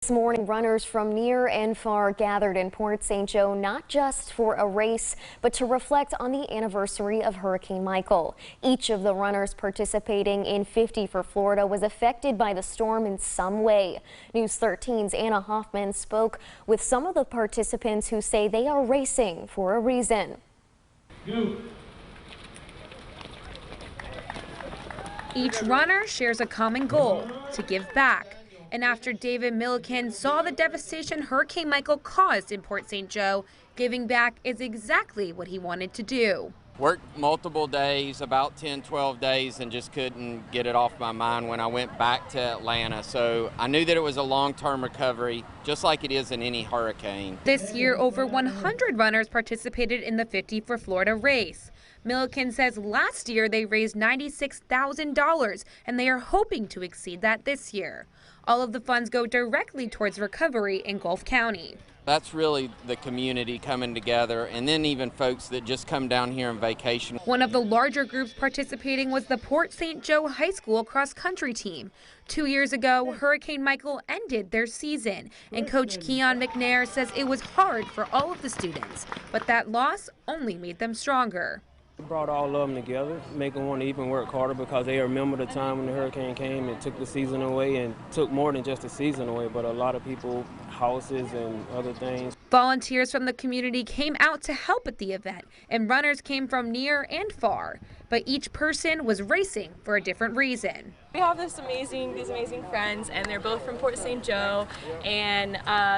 This morning, runners from near and far gathered in Port St. Joe not just for a race, but to reflect on the anniversary of Hurricane Michael. Each of the runners participating in 50 for Florida was affected by the storm in some way. News 13's Anna Hoffman spoke with some of the participants who say they are racing for a reason. Each runner shares a common goal: to give back. And after David Milliken saw the devastation Hurricane Michael caused in Port St. Joe, giving back is exactly what he wanted to do. Worked multiple days, about 10, 12 days, and just couldn't get it off my mind when I went back to Atlanta. So I knew that it was a long-term recovery, just like it is in any hurricane. This year, over 100 runners participated in the 50 for Florida race. Milliken says last year they raised $96,000, and they are hoping to exceed that this year. All of the funds go directly towards recovery in Gulf County. That's really the community coming together, and then even folks that just come down here on vacation. One of the larger groups participating was the Port St. Joe High School cross-country team. 2 years ago, Hurricane Michael ended their season, and Coach Keon McNair says it was hard for all of the students, but that loss only made them stronger. It brought all of them together, make them want to even work harder because they remember the time when the hurricane came and took the season away, and took more than just the season away, but a lot of people, houses and other things. Volunteers from the community came out to help at the event, and runners came from near and far, but each person was racing for a different reason. We have these amazing friends, and they're both from Port St. Joe, and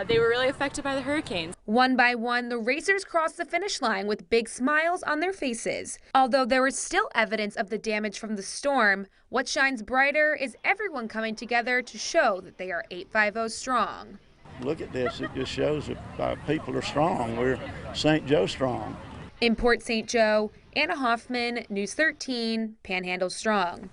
they were really affected by the hurricanes. One by one, the racers crossed the finish line with big smiles on their faces. Although there is still evidence of the damage from the storm, what shines brighter is everyone coming together to show that they are 850 strong. Look at this, it just shows that people are strong. We're St. Joe strong. In Port St. Joe, Anna Hoffman, News 13, Panhandle Strong.